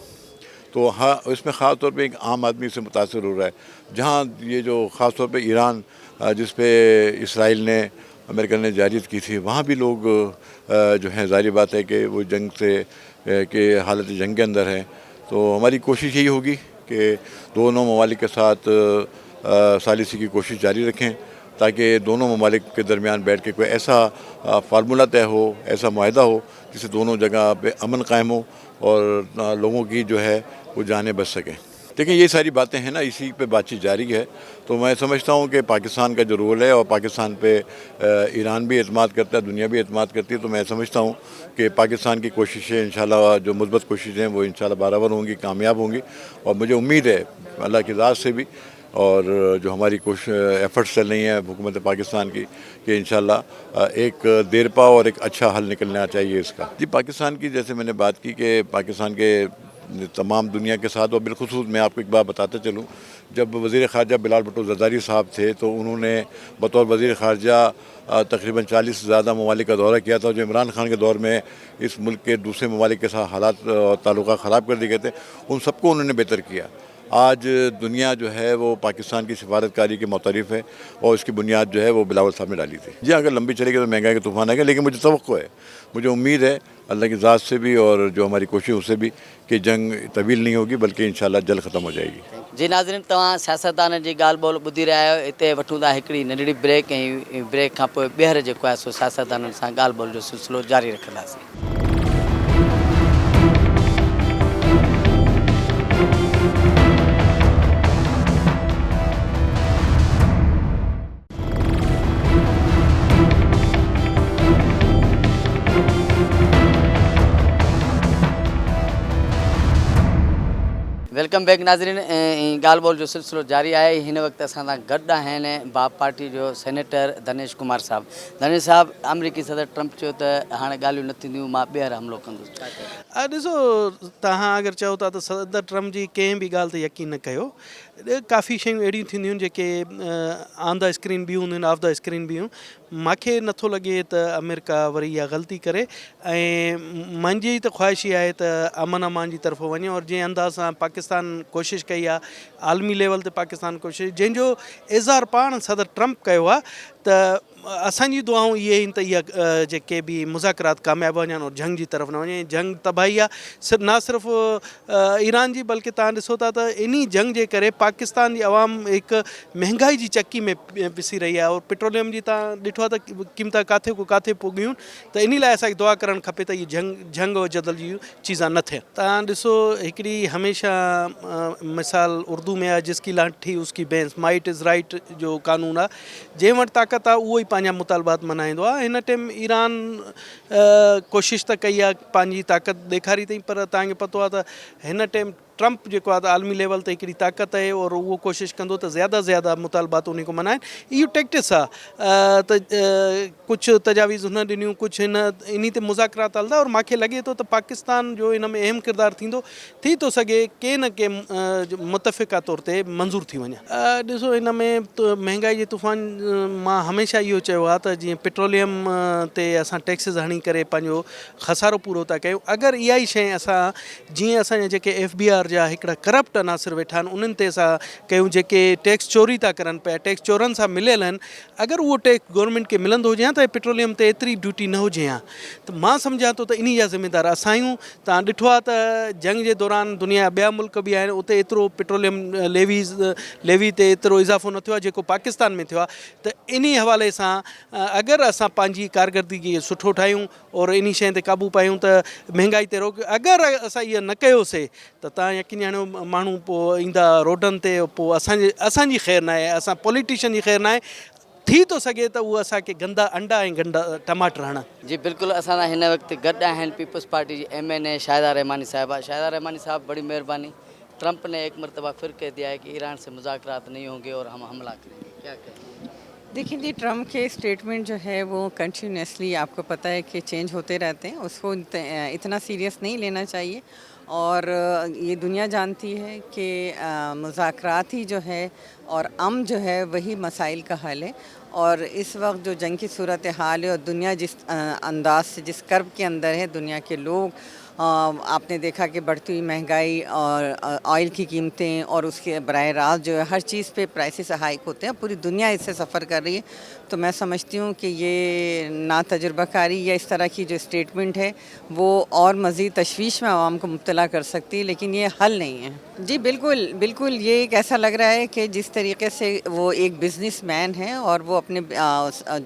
Speaker 4: तो हाँ, इसमें ख़ास तौर पे एक आम आदमी से मुतासर हो रहा है। जहाँ ये जो ख़ास तौर पे ईरान जिस पे इसराइल ने, अमेरिका ने जारियत की थी, वहाँ भी लोग जो हैं ज़ाहिर बात है कि वो जंग से के हालत जंग के अंदर हैं। तो हमारी कोशिश यही होगी कि दोनों ममालिक के साथ सालिसी की कोशिश जारी रखें, ताकि दोनों ममालिक के दरमियान बैठ के कोई ऐसा फार्मूला तय हो, ऐसा मुआहदा हो जिससे दोनों जगह पे अमन कायम हो और लोगों की जो है वो जानें बच सकें। देखिए ये सारी बातें हैं ना, इसी पे बातचीत जारी है। तो मैं समझता हूँ कि पाकिस्तान का जो रोल है, और पाकिस्तान पे ईरान भी एतमाद करता है, दुनिया भी एतमाद करती है। तो मैं समझता हूँ कि पाकिस्तान की कोशिशें इंशाल्लाह, जो मुस्बत कोशिशें हैं वो इंशाल्लाह बराबर होंगी, कामयाब होंगी। और मुझे उम्मीद है अल्लाह की ज़ात से भी, और जो हमारी एफ़र्ट्स चल रही हैं हुकूमत पाकिस्तान की, कि इंशाल्लाह एक देरपा और एक अच्छा हल निकलना चाहिए इसका। जी, पाकिस्तान की जैसे मैंने बात की कि पाकिस्तान के तमाम दुनिया के साथ, और बिलखुसूस मैं आपको एक बात बताता चलूँ, जब वज़ीर ख़ारजा बिलाल भुट्टो ज़रदारी साहब थे तो उन्होंने बतौर वज़ीर ख़ारजा तकरीबन 40 से ज़्यादा ममालिक का दौरा किया था। जो इमरान खान के दौर में इस मुल्क के दूसरे ममालिक के साथ हालात और ताल्लुक़ात ख़राब कर दिए गए थे, उन सबको उन्होंने बेहतर किया। आज दुनिया जो है वो पाकिस्तान की सिफारतकारी के मुतरिफ़ है, और इसकी बुनियाद जो है वो बिलावल साहब ने डाली थी। जी, अगर लंबी चलेगी तो महंगाई का तूफ़ान आएगा, लेकिन मुझे तवक्को है, मुझे उम्मीद है अल्लाह की ज़ात से भी और जो हमारी कोशिश उससे भी, कि जंग तवील नहीं होगी बल्कि इंशाल्लाह जल्द ख़त्म हो जाएगी।
Speaker 1: जी नाज़रीन, तव्हां सियासतदान जी ॻाल्हि ॿोल ॿुधी रहिया आहियो। हिते वठूं था हिकिड़ी नंढड़ी ब्रेक, ऐं ब्रेक खां पोइ ॿीहर जेको आहे सो सियासतदाननि सां ॻाल्हि ॿोल जो सिलसिलो जारी रखंदासीं। वेलकम बैक नाज़रीन, ॻाल्हि ॿोल जो सिलसिलो जारी आहे। हिन वक़्तु असां सां गॾु आहिनि बाप पार्टी जो सेनेटर धनेश कुमार साहब। धनेश साहब, अमरीकी सदर ट्रंप चयो त हाणे ॻाल्हियूं न थींदियूं, मां ॿीहर हमलो कंदुसि।
Speaker 3: ॾिसो, तव्हां अगरि चओ था त सदर ट्रंप जी कंहिं बि ॻाल्हि ते यकीन न कयो। काफ़ी शयूं अहिड़ियूं थींदियूं जेके ऑन द स्क्रीन बि हूंदियूं आहिनि, ऑफ द स्क्रीन बि हूं। मूंखे नथो लॻे त अमेरिका वरी इहा ग़लती करे, ऐं मुंहिंजी त ख़्वाहिश इहा आहे त अमन अमान जी तरफ़ वञे। और जंहिं अंदाज़ सां पाकिस्तान कोशिशि कई आहे, आलमी लेवल ते पाकिस्तान कोशिशि, जंहिंजो इज़हार पाण सदर ट्रंप कयो आहे, त असांजी दुआऊं इहे आहिनि त इहा जेके बि मुज़ाकरात कामयाबु वञनि और जंग जी तरफ़ न वञे। जंग तबाही आहे, न सिर्फ़ु ईरान जी, बल्कि तव्हां ॾिसो था त इन जंग जे करे पाकिस्तान जी अवाम हिकु महांगाई जी चक्की में पिसी रही आहे। और पेट्रोलियम जी तव्हां ॾिठो आहे त क़ीमत किथे को किथे पुगियूं। त इन लाइ असांखे दुआ करणु खपे त इहे जंग और जदल जी चीज़ा न थियनि। तव्हां ॾिसो, हिकिड़ी हमेशह मिसाल उर्दू में आहे, जिसकी लाठी उसकी भैंस, माइट इज़ राइट जो कानून आहे। जंहिं वटि ताक़त आहे उहो ई पंहिंजा मुतालबात मल्हाईंदो आहे। हिन टाइम ईरान कोशिशि त कई आहे, पंहिंजी ताक़त ॾेखारी अथई, पर तव्हांखे पतो आहे त हिन टाइम ट्रंप जेको आहे त आलमी लेवल ते हिकिड़ी ताक़त आहे, और उहो कोशिशि कंदो त ज़्यादा ज़्यादा मुतालबात उन को मल्हाइनि। इहो टैक्टिस आहे त कुझु तजावीज़ हुन ॾिनियूं, कुझु इन ते मुज़ाकरात हलंदा। और मूंखे लॻे थो त पाकिस्तान जो इन में अहम किरदारु थी थो सघे, के न के मुतफ़िक़ा तौर ते मंज़ूर थी वञे। ॾिसो, इन में महांगाई जे तूफ़ान, मां हमेशह इहो चयो आहे त जीअं पेट्रोलियम ते असां टैक्सिस हणी करे पंहिंजो खसारो पूरो था कयूं। अगरि इहा ई शइ असां, जीअं असांजा जेके FBI सरकार जा हिकिड़ा करप्ट अनासिर वेठा आहिनि उन्हनि ते असां कयूं जेके टैक्स चोरी था करनि पिया टैक्स चोरनि सां मिलियल आहिनि अगरि उहो टैक्स गवर्नमेंट खे मिलंदो हुजे हा त पेट्रोलियम ते एतिरी ड्यूटी न हुजे हा त मां सम्झां थो त इन जा ज़िम्मेदार असां आहियूं। तव्हां ॾिठो आहे त जंग जे दौरान दुनिया जा ॿिया मुल्क बि आहिनि उते एतिरो पेट्रोलियम लेवी ते एतिरो इज़ाफ़ो न थियो आहे जेको पाकिस्तान में थियो आहे त इन हवाले सां अगरि असां पंहिंजी कारकर्दगी सुठो ठाहियूं और इन शइ ते क़ाबू पायूं त महांगाई ते रोक अगरि असां इहो न कयोसीं त तव्हां यकीनी हाणे माण्हू पोइ ईंदा रोडनि ते पोइ असांजी ख़ैरु न आहे असां पॉलिटिशियन जी ख़ैरु न आहे थी थो सघे त उहे असांखे गंदा अंडा ऐं गंदा टमाटर हणनि।
Speaker 1: जी बिल्कुल असां हिन वक्त गॾु आहिनि पीपल्स पार्टी जी MNA शाहिदा रहमानी साहिबा। शाहिदा रहमानी साहब बड़ी मेहरबानी। ट्रंप ने एक मरतबा फिर कह दिया है कि ईरान से मुज़ाकरात नहीं होंगे और हम हमला करेंगे, क्या कहें?
Speaker 5: देखिए जी ट्रम्प के स्टेटमेंट जो है वो कंटिन्यूसली आपको पता है कि चेंज होते रहते हैं, उसको इतना सीरियस नहीं लेना चाहिए और ये दुनिया जानती है कि मुज़ाकरात ही जो है और अमन जो है वही मसाइल का हल है और इस वक्त जो जंग की सूरत हाल है और दुनिया जिस अंदाज से जिस कर्ब के अंदर है दुनिया के लोग आपने देखा कि बढ़ती हुई महंगाई और ऑयल की कीमतें और उसके बराह रास्त जो है हर चीज़ पे प्राइसेस हाइक होते हैं पूरी दुनिया इससे सफ़र कर रही है। तो मैं समझती हूँ कि ये ना तजुर्बाकारी या इस तरह की जो स्टेटमेंट है वो और मज़ीद तशवीश में आवाम को मुब्तला कर सकती है लेकिन ये हल नहीं है। जी बिल्कुल बिल्कुल ये एक ऐसा लग रहा है कि जिस तरीके से वो एक बिज़नेसमैन है और वो अपने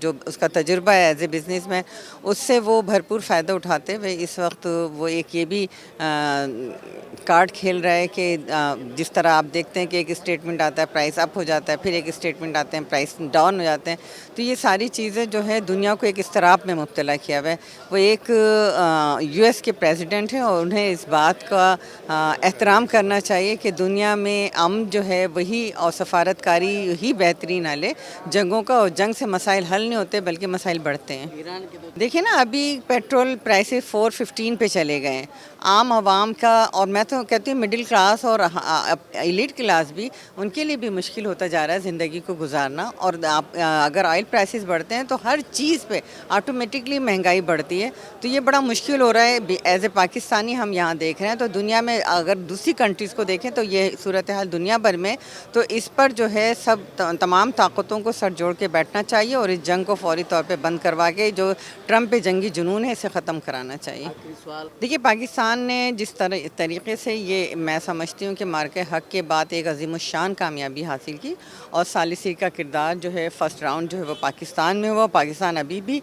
Speaker 5: जो उसका तजुर्बा है एज ए बिज़नेसमैन उससे वो भरपूर फ़ायदा उठाते हुए इस वक्त वो एक ये भी कार्ड खेल रहा है कि जिस तरह आप देखते हैं कि एक स्टेटमेंट आता है प्राइस अप हो जाता है फिर एक स्टेटमेंट आते हैं प्राइस डाउन हो जाते हैं तो ये सारी चीज़ें जो है दुनिया को एक इस्तराब में मुब्तला किया हुआ है। वो एक US के प्रेसिडेंट हैं और उन्हें इस बात का एहतराम करना चाहिए कि दुनिया में अमन जो है वही और सफारतकारी ही बेहतरीन हल है। जंगों का और जंग से मसाइल हल नहीं होते बल्कि मसाइल बढ़ते हैं। देखिए ना अभी पेट्रोल प्राइसेस 415 पे चले गए हैं। आम आवाम का और मैं तो कहती हूँ मिडिल क्लास और एलीट क्लास भी उनके लिए भी मुश्किल होता जा रहा है ज़िंदगी को गुजारना और आप अगर ऑयल प्राइसेस बढ़ते हैं तो हर चीज़ पे ऑटोमेटिकली महंगाई बढ़ती है तो ये बड़ा मुश्किल हो रहा है। एज ए पाकिस्तानी हम यहाँ देख रहे हैं तो दुनिया में अगर दूसरी कंट्रीज़ को देखें तो ये सूरत हाल दुनिया भर में तो इस पर जो है सब तमाम ताकतों को सर जोड़ के बैठना चाहिए और इस जंग को फौरी तौर पर बंद करवा के जो ट्रंप पे जंगी जुनून है इसे ख़त्म कराना चाहिए। देखिए पाकिस्तान ने जिस तरीके से ये मैं समझती हूँ कि मार्के हक के बाद एक अजीमुशान कामयाबी हासिल की और सालिसी का किरदार जो है फ़र्स्ट राउंड जो है वो पाकिस्तान में हुआ। पाकिस्तान अभी भी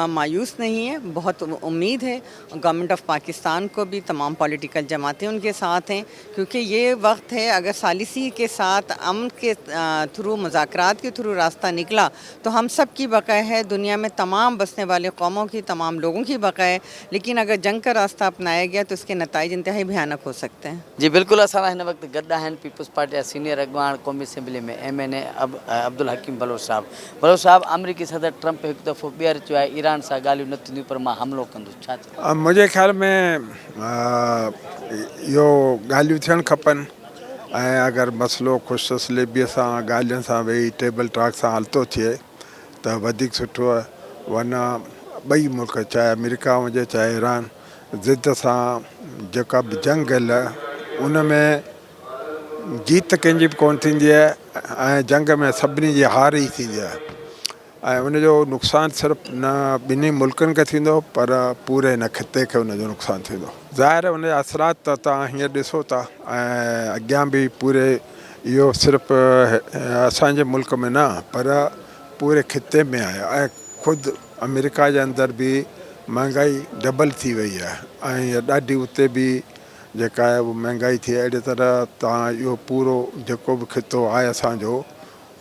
Speaker 5: मायूस नहीं है, बहुत उम्मीद है गवर्नमेंट ऑफ पाकिस्तान को भी तमाम पॉलिटिकल जमातें उनके साथ हैं क्योंकि ये वक्त है अगर सालिसी के साथ अमन के थ्रू मुज़ाकरात के थ्रू रास्ता निकला तो हम सब की बका है, दुनिया में तमाम बसने वाले कौमों की तमाम लोगों की बका है। लेकिन अगर जंग का रास्ता अपनाया गया तो उसके नताइज इंतहाई भयानक हो सकते हैं।
Speaker 1: जी बिल्कुल असां हिन वक्त गॾु आहिनि पीपल्स पार्टी जा सीनियर अॻवान क़ौमी असेंबली में MNA अब्दुल हकीम बलोच साहब। बलोच साहब अमरीकी सदर ट्रंप हिकु दफ़ो ॿीहर चयो आहे ईरान सां ॻाल्हियूं न थींदियूं पर मां हमिलो कंदुसि, छा चयो?
Speaker 6: मुंहिंजे ख़्याल में इहो ॻाल्हियूं थियणु खपनि ऐं अगरि मसइलो ख़ुशि तसलीबीअ सां ॻाल्हियुनि सां वेही टेबल टॉक सां हल थो थिए त वधीक सुठो आहे। वरना ॿई मुल्क चाहे अमेरिका हुजे चाहे ईरान ज़िद सां जेका बि जंग हल उन में जीत कंहिंजी बि कोन थींदी आहे ऐं जंग में सभिनी जी हार ई थींदी आहे ऐं उनजो नुक़सानु सिर्फ़ु न ॿिन्ही मुल्कनि खे थींदो पर पूरे हिन ख़िते खे उनजो नुक़सानु थींदो। ज़ाहिर आहे उनजा असरात त तव्हां हीअं ॾिसो था ऐं अॻियां बि पूरे इहो सिर्फ़ु असांजे मुल्क में न पर पूरे ख़िते में आहे ऐं ख़ुदि अमेरिका जे अंदरि बि महंगाई डबल थी वई आहे ऐं ॾाढी उते बि जेका आहे उहा महांगाई थी आहे। अहिड़ी तरह तव्हां इहो पूरो जेको बि ख़ितो आहे असांजो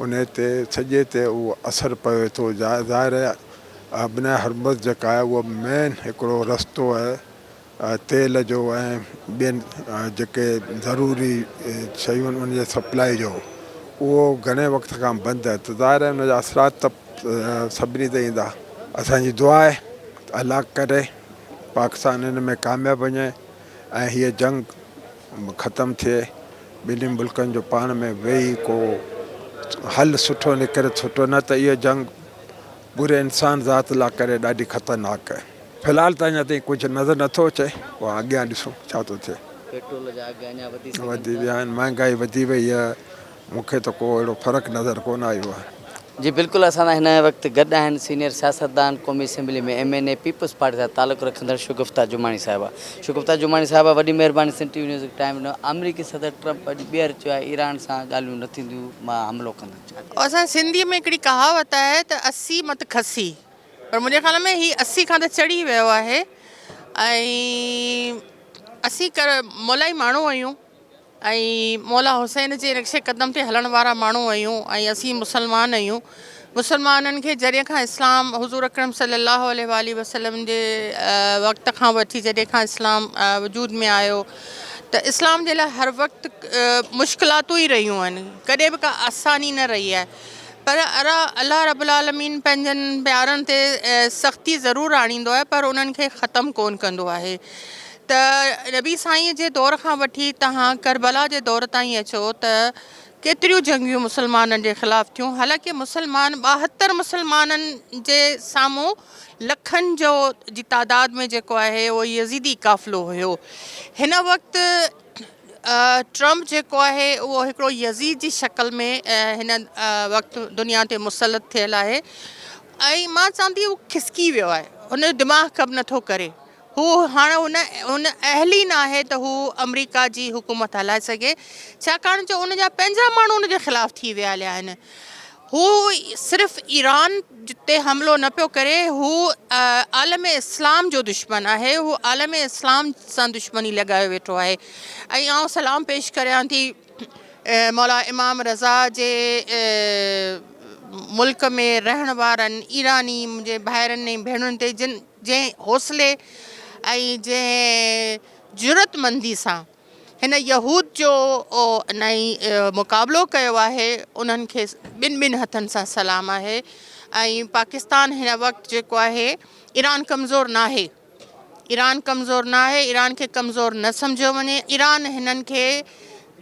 Speaker 6: उन ते सॼे ते उहो असरु पए थो। ज़ाहिर आहे बिना हरमज़ जेका आहे उहा मेन हिकिड़ो रस्तो आहे तेल जो ऐं ॿियनि जेके ज़रूरी शयूं आहिनि उनजे सप्लाई जो उहो घणे वक़्त खां बंदि आहे त ज़ाहिर आहे उनजा असरात त सभिनी ते ईंदा। असांजी दुआ आहे अल्लाह करे पाकिस्तान हिन में कामयाबु वञे ऐं हीअ जंग ख़तमु थिए ॿिन्ही मुल्कनि जो पाण में वेही को हल सुठो निकिरे सुठो न त इहा जंग पूरे इंसान ज़ात लाइ करे ॾाढी ख़तरनाक आहे। फ़िलहालु त अञा ताईं कुझु नज़र नथो अचे, उहा अॻियां ॾिसूं छा थो थिए।
Speaker 1: पेट्रोल जा अघ अञा वधी सघनि
Speaker 6: वधी
Speaker 1: था।
Speaker 6: विया आहिनि, महांगाई वधी वई आहे, मूंखे त को अहिड़ो फ़र्क़ु नज़र कोन आयो आहे।
Speaker 1: जी बिल्कुलु, असां हिन वक़्तु गॾु आहिनि सीनियर सियासतदान क़ौमी असेंबली में MNA पीपल्स पार्टी सां तालुक़ु रखंदड़ शगुफ्ता जुमाणी साहिबा। शगुफ्ता जुमाणी साहिबा, वॾी महिरबानी सिंध TV न्यूज़ टाइम ॾिनो। अमरीकी सदर ट्रम्प अॼु ॿीहर चयो आहे ईरान सां ॻाल्हियूं न थींदियूं, मां हमिलो कंदुमि।
Speaker 7: और असां सिंधीअ में हिकिड़ी कहावत आहे त 80 मत खसी, पर मुंहिंजे ख़्याल में ही 80 खां त चढ़ी वियो आहे। ऐं असीं मौलाई माण्हू आहियूं ऐं मौला हुसैन जे नक्शे क़दम ते हलण वारा माण्हू आहियूं ऐं असीं मुसलमान आहियूं। मुसलमाननि खे जॾहिं खां इस्लाम हुज़ूर अकरम सल्लल्लाहु अलैहि वसल्लम जे वक़्त खां वठी जॾहिं खां इस्लाम वजूद में आयो त इस्लाम जे लाइ हर वक़्तु मुश्किलातूं ई रहियूं आहिनि, कॾहिं बि का आसानी न रही आहे। पर अल्लाह रब्बुल आलमीन पंहिंजनि प्यारनि ते सख़्ती ज़रूरु आणींदो आहे, पर उन्हनि खे ख़तमु कोन कंदो आहे। त नबी साईं जे दौर खां वठी तव्हां करबला जे दौर ताईं अचो त केतिरियूं जंगियूं मुसलमाननि जे ख़िलाफ़ु थियूं। हालांकि मुसलमान 72 मुसलमाननि जे साम्हूं लखनि जी तादाद में जेको आहे उहो यज़ीदी काफ़िलो हुयो। हिन वक़्तु ट्रम्प जेको आहे उहो हिकिड़ो यज़ीद जी शक्ल में हिन वक़्तु दुनिया ते मुसलत थियल आहे ऐं मां चवंदी हू खिसकी वियो आहे, हुन जो दिमाग़ कमु नथो करे। हू हाणे हुन अहल ई न आहे त हू अमरीका जी हुकूमत हलाए सघे, छाकाणि जो उनजा पंहिंजा माण्हू उनजे ख़िलाफ़ु थी विया आहिनि। हू सिर्फ़ु ईरान जिते हमिलो न पियो करे, हू आलम इस्लाम जो दुश्मन आहे, हू आलम इस्लाम सां दुश्मनी लॻाए वेठो आहे। ऐं आउं सलाम पेश करियां थी मौला इमाम रज़ा जे मुल्क में रहण वारनि ईरानी मुंहिंजे भाइरनि ऐं भेणुनि ते जंहिं हौसले ऐं जंहिं जुरतमंदी सां हिन यहूद जो नई मुक़ाबिलो कयो आहे, उन्हनि खे ॿिनि हथनि सां सलाम आहे। ऐं पाकिस्तान हिन वक़्तु जेको आहे, ईरान कमज़ोर न आहे, ईरान कमज़ोर न आहे, ईरान खे कमज़ोर न सम्झो वञे। ईरान हिननि खे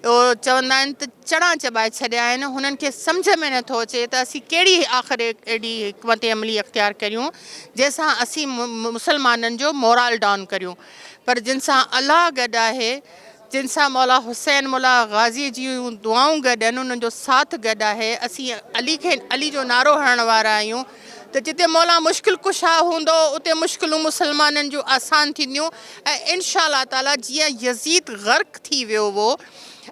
Speaker 7: चवंदा आहिनि त चणा चॿाए छॾिया आहिनि, हुननि खे सम्झ में नथो अचे त असीं कहिड़ी आख़िर एॾी हिकमत अमली अख़्तियार करियूं जंहिंसां असीं मुसलमाननि जो मोराल डाउन करियूं। पर जिन सां अलाह गॾु आहे, जिन सां मौला हुसैन मौला गाज़ी जूं दुआऊं गॾु आहिनि, उन्हनि जो साथ गॾु आहे, असीं अली जो नारो हणण वारा आहियूं त जिते मौला मुश्किल कुशा हूंदो उते मुश्किलूं मुसलमाननि जूं आसान थींदियूं। ऐं इंशा अल्लाह ताला जीअं यज़ीद ग़र्क़ थी वियो हो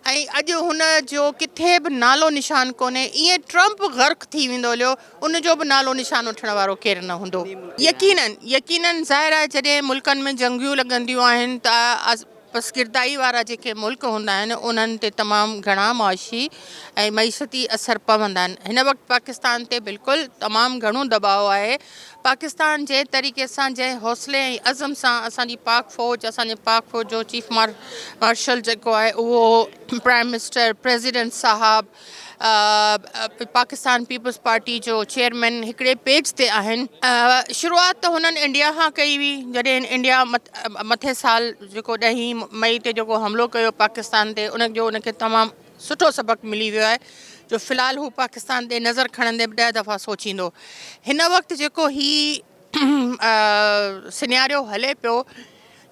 Speaker 7: ऐं अॼु हुन जो किथे बि नालो निशान कोन्हे, ईअं ट्रम्प ग़र्क़ थी वेंदो हलियो, उनजो बि नालो निशान वठण वारो केरु न हूंदो। यकीनन ज़ाहिर आहे जॾहिं मुल्कनि में जंगियूं लॻंदियूं आहिनि त बसकिरदाई वारा जेके मुल्क हूंदा आहिनि उन्हनि ते तमामु घणा मुआशी ऐं मईशती असर पवंदा आहिनि। हिन वक़्तु पाकिस्तान ते बिल्कुलु तमामु घणो दबाव आहे। पाकिस्तान जे तरीक़े सां जंहिं हौसले ऐं अज़म सां असांजी असांजे पाक फ़ौज जो चीफ मार्शल जेको आहे उहो प्राइम मिनिस्टर प्रेसिडेंट साहब पाकिस्तान पीपल्स पार्टी जो चेयरमैन हिकिड़े पेज ते आहिनि। शुरूआति त हुननि इंडिया खां कई हुई, जॾहिं इंडिया मथे साल जेको 10 मई ते जेको हमिलो कयो पाकिस्तान ते, उनखे तमामु सुठो सबक़ु मिली वियो आहे जो फ़िलहालु हू पाकिस्तान ते नज़र खणंदे 10 दफ़ा सोचींदो। हिन वक़्तु जेको सिनेरियो हले पियो,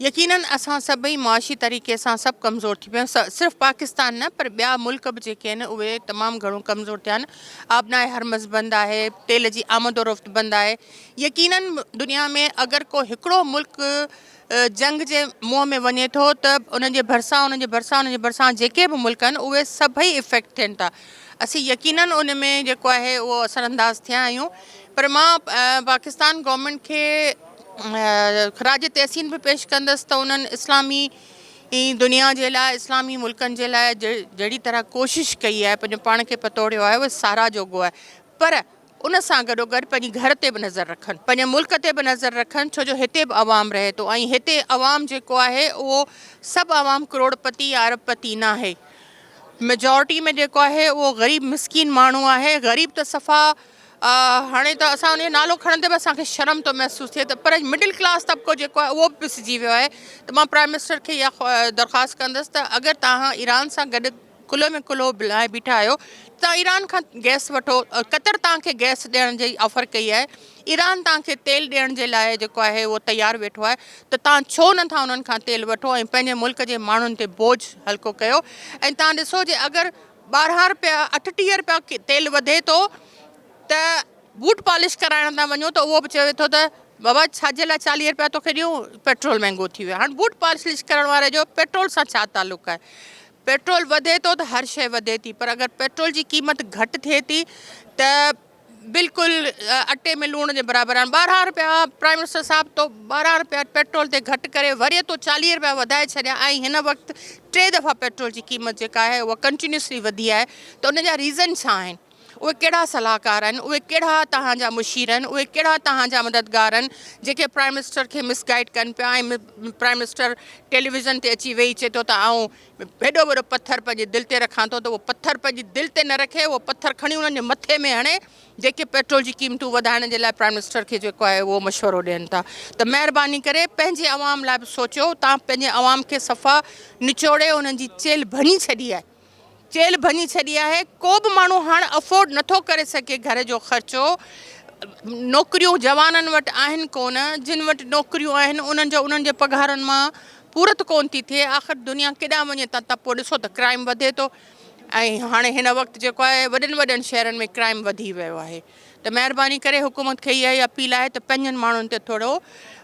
Speaker 7: यकीनन असां सभई मुआशी तरीक़े सां सभु कमज़ोर थी पिया आहियूं। सिर्फ़ु पाकिस्तान न, पर ॿिया मुल्क बि जेके आहिनि उहे तमामु घणो कमज़ोर थिया आहिनि। आबनाए हरमज़ बंदि आहे, तेल जी आमद और रफ़्त बंदि आहे। यकीनन दुनिया में अगरि को हिकिड़ो मुल्क जंग जे मुंहं में वञे थो त उनजे भरिसां जेके बि मुल्क आहिनि उहे सभई इफ़ेक्ट थियनि था। असीं यकीनन उन में जेको आहे उहो असरअंदाज़ थिया आहियूं। पर मां पाकिस्तान गवर्नमेंट खे ख़राज तहसीन बि पेश कंदसि त उन्हनि इस्लामी दुनिया जे लाइ, इस्लामी मुल्कनि जे लाइ जहिड़ी तरह कोशिशि कई आहे, पंहिंजो पाण खे पतोड़ियो आहे, उहो साराह जोॻो आहे। पर उन सां गॾोगॾु पंहिंजी घर ते बि नज़र रखनि, पंहिंजे मुल्क ते बि नज़र रखनि, छो जो हिते बि अवाम रहे थो ऐं हिते अवाम जेको आहे उहो सभु अवाम करोड़पति या अरबपति न आहे। मेजॉरिटी में जेको आहे उहो ग़रीब मिसकीन माण्हू आहे। ग़रीब त सफ़ा हाणे त असां उनजो नालो खणंदे बि असांखे शर्म थो महसूसु थिए, त पर मिडिल क्लास तबिको जेको आहे उहो बि पिसिजी वियो आहे। त मां प्राइम मिनिस्टर खे इहा दरख़्वास्त कंदसि त अगरि तव्हां ईरान सां गॾु कुल्हो में कुल्हो मिलाए बीठा आहियो तव्हां ईरान खां गैस वठो, क़तर तव्हांखे गैस ॾियण जी ऑफर कई आहे, ईरान तव्हांखे तेल ॾियण जे लाइ जेको आहे उहो तयारु वेठो आहे, त तव्हां छो नथा उन्हनि खां तेल वठो ऐं पंहिंजे मुल्क जे माण्हुनि ते बोझ हल्को कयो। ऐं तव्हां ॾिसो जे अगरि 12 रुपया 38 रुपया तेल वधे थो त बूट पॉलिश कराइण था वञो त उहो बि चवे थो त बाबा छाजे लाइ 40 रुपया तोखे ॾियूं, पेट्रोल महांगो थी वियो आहे। हाणे बूट पॉलिश करण वारे जो पेट्रोल सां छा तालुक़ु आहे? पेट्रोल वधे थो त हर शइ वधे थी, पर अगरि पेट्रोल जी क़ीमत घटि थिए थी त बिल्कुलु अटे में लूण जे बराबरि आहिनि। 12 रुपया प्राइम मिनिस्टर साहिबु तो 12 रुपया पेट्रोल ते घटि करे वरी तो 40 रुपया वधाए छॾिया ऐं हिन वक़्तु 3 दफ़ा पेट्रोल जी क़ीमत जेका आहे उहा कंटिन्यूसली वधी आहे। त उन जा रीज़न छा आहिनि? उहे कहिड़ा सलाहकार आहिनि, उहे कहिड़ा तव्हांजा मुशीर आहिनि, उहे कहिड़ा तव्हांजा मददगार आहिनि जेके प्राइम मिनिस्टर खे मिसगाइड कनि पिया। ऐं प्राइम मिनिस्टर टेलीविज़न ते अची वेही चए थो त आऊं हेॾो वॾो पथर पंहिंजे दिलि ते रखां थो, त उहो पथर पंहिंजी दिलि ते न रखे, उहो पथर खणी उन्हनि जे मथे में हणे जेके पेट्रोल जी क़ीमतूं वधाइण जे लाइ प्राइम मिनिस्टर खे जेको आहे उहो मशवरो ॾियनि था। त महिरबानी करे पंहिंजे अवाम लाइ बि सोचो। तव्हां पंहिंजे अवाम खे सफ़ा निचोड़े उन्हनि जी चेल्हि भञी छॾी आहे, चेल्हि भञी छॾी आहे। को बि माण्हू हाणे अफोर्ड नथो करे सघे घर जो ख़र्चो। नौकरियूं जवाननि वटि आहिनि कोन, जिन वटि नौकरियूं आहिनि उन्हनि जे पघारनि मां पूरत कोन थी थिए। आख़िर दुनिया केॾांहुं वञे त पोइ ॾिसो त क्राइम वधे थो ऐं हाणे हिन वक़्तु जेको आहे वॾनि वॾनि शहरनि में क्राइम वधी वियो आहे। त महिरबानी करे हुकूमत खे इहा ई अपील आहे त पंहिंजनि माण्हुनि ते थोरो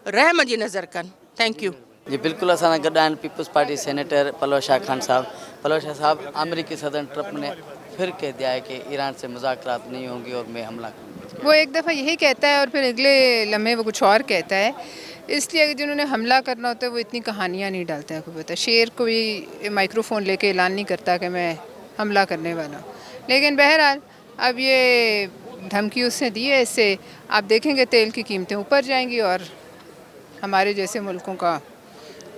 Speaker 7: रहम जी नज़र कनि। थैंक यू
Speaker 1: जी बिल्कुल असां सां गॾु आहिनि पीपल्स पार्टी सेनेटर पलव शाह खान साहब। पलव शाह साहब, अमेरिकी सदर ट्रंप ने फिर कह दिया है कि ईरान से मुज़ाकरात नहीं होंगी और मैं हमला करूँगा।
Speaker 8: वो एक दफ़ा यही कहता है और फिर अगले लम्हे वो कुछ और कहता है। इसलिए अगर जिन्होंने हमला करना होता है वो इतनी कहानियाँ नहीं डालते हैं। आपको पता है शेर कोई माइक्रोफोन लेके ऐलान नहीं करता कि मैं हमला करने वाला हूँ। लेकिन बहरहाल अब ये धमकी उसने दी है, इससे आप देखेंगे तेल की कीमतें ऊपर जाएंगी और हमारे जैसे मुल्कों का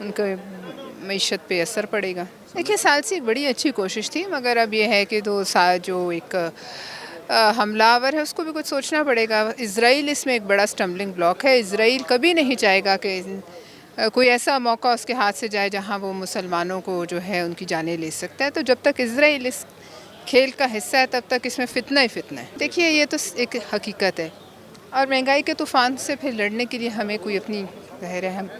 Speaker 8: उनके मईशत पे असर पड़ेगा। देखिए साल से एक बड़ी अच्छी कोशिश थी, मगर अब ये है कि 2 साल जो एक हमलावर है उसको भी कुछ सोचना पड़ेगा। इज़राइल इसमें एक बड़ा स्टम्बलिंग ब्लॉक है। इज़राइल कभी नहीं चाहेगा कि कोई ऐसा मौका उसके हाथ से जाए जहां वो मुसलमानों को जो है उनकी जानें ले सकता है। तो जब तक इज़राइल इस खेल का हिस्सा है तब तक इसमें फितना ही फितना है। देखिए ये तो एक हकीकत है और महंगाई के तूफ़ान से फिर लड़ने के लिए हमें कोई अपनी ज़ाहिर है हम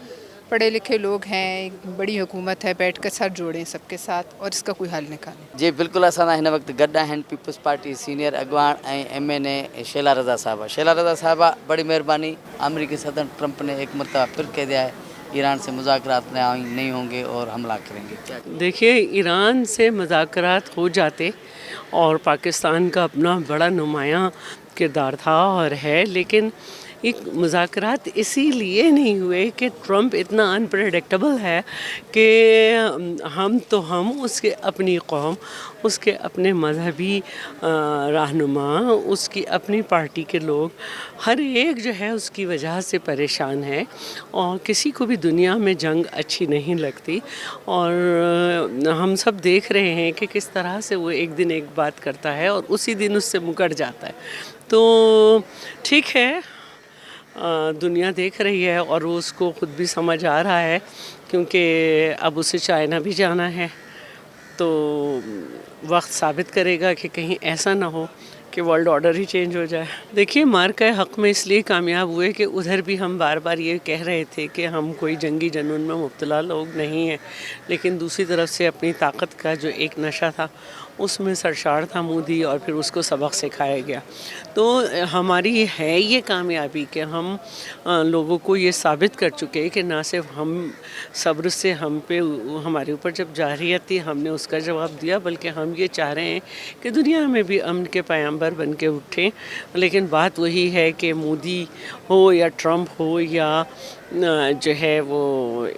Speaker 8: पढ़े लिखे लोग हैं, एक बड़ी हुकूमत है, बैठ कर सर जोड़ें सबके साथ और इसका कोई हल निकालें।
Speaker 1: जी बिल्कुल असां सां हिन वक़्तु गॾु आहिनि पीपल्स पार्टी सीनियर अॻवान ऐं MNA शेला रज़ा साहिबा। शेला रज़ा साहिबा, बड़ी मेहरबानी। अमेरिकी सदर ट्रंप ने एक मरतबा फिर कह दिया है ईरान से मुज़ाकरात नहीं होंगे और हमला करेंगे।
Speaker 9: देखिए ईरान से मुज़ाकरात हो जाते और पाकिस्तान का अपना बड़ा नुमायाँ किरदार था और है, लेकिन एक मुज़ाकरात इसीलिए नहीं हुए कि ट्रंप इतना अनप्रेडिक्टेबल है कि हम उसके अपनी कौम, उसके अपने मजहबी रहनुमा, उसकी अपनी पार्टी के लोग हर एक जो है उसकी वजह से परेशान है और किसी को भी दुनिया में जंग अच्छी नहीं लगती। और हम सब देख रहे हैं कि किस तरह से वो एक दिन एक बात करता है और उसी दिन उससे मुकर जाता है। तो ठीक है, दुनिया देख रही है और वो उसको ख़ुद भी समझ आ रहा है क्योंकि अब उसे चाइना भी जाना है। तो वक्त साबित करेगा कि कहीं ऐसा ना हो कि वर्ल्ड ऑर्डर ही चेंज हो जाए। देखिए मार्का हक़ में इसलिए कामयाब हुए कि उधर भी हम बार बार ये कह रहे थे कि हम कोई जंगी जुनून में मुब्तला लोग नहीं हैं, लेकिन दूसरी तरफ से अपनी ताकत का जो एक नशा था उसमें सरशार था मोदी और फिर उसको सबक सिखाया गया। तो हमारी है ये कामयाबी कि हम लोगों को ये साबित कर चुके हैं कि ना सिर्फ हम सब्र से हम पे हमारे ऊपर जब जारहियत थी हमने उसका जवाब दिया, बल्कि हम ये चाह रहे हैं कि दुनिया में भी अमन के पैगंबर बन के उठें। लेकिन बात वही है कि मोदी हो या ट्रंप हो या जो है वो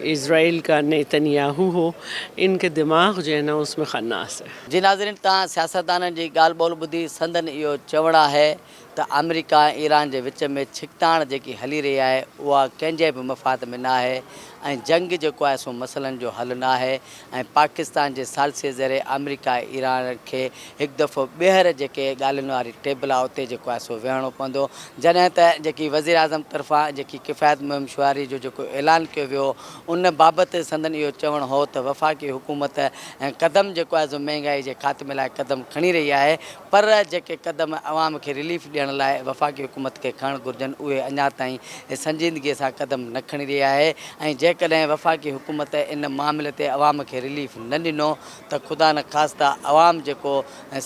Speaker 9: इज़राइल का नेतन्याहू हो, इनके दिमाग जो है ना उसमें खन्नास है।
Speaker 1: जी नाज़रीन, तव्हां सियासतदाननि जी ॻाल्हि ॿोल ॿुधी संदन इहो चवणु आहे त अमेरिका ऐं ईरान जे विच में छिकताण जेकी हली रही आहे उहा कंहिंजे बि मफ़ाद में न आहे ऐं जंग जेको आहे सो मसइलनि जो हल न आहे ऐं पाकिस्तान जे सालिसे ज़रिए अमेरिका ऐं ईरान खे हिकु दफ़ो ॿीहर जेके ॻाल्हियुनि वारी टेबल आहे उते जेको आहे सो वेहणो पवंदो जॾहिं त जेकी वज़ीर आज़म तरफ़ां जेकी किफ़ायत मुहिम शुआरी जो जेको ऐलान कयो वियो उन बाबति संदन इहो चवणु हो त वफ़ाक़ी हुकूमत ऐं क़दम जेको आहे सो महांगाई जे ख़ात्मे लाइ क़दम खणी रही आहे पर जेके क़दम अवाम खे रिलीफ ॾियण लाइ वफ़ाक़ी हुकूमत खे खणणु घुरिजनि उहे अञा ताईं संजीदगीअ सां क़दम न खणी रही आहे ऐं जेकॾहिं वफ़ाक़ी हुकूमत इन मामले ते अवाम खे रिलीफ न ॾिनो त ख़ुदा न ख़ास्ता अवाम जेको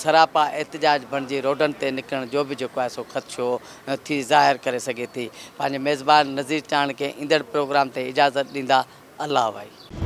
Speaker 1: सरापा एहतजाज बणिजी रोडनि ते निकिरण जो बि जेको आहे सो ख़दशो थी ज़ाहिर करे सघे थी। पंहिंजे मेज़बान नज़ीर चाण खे ईंदड़ प्रोग्राम ते इजाज़त ॾींदा। अल्लाह भाई।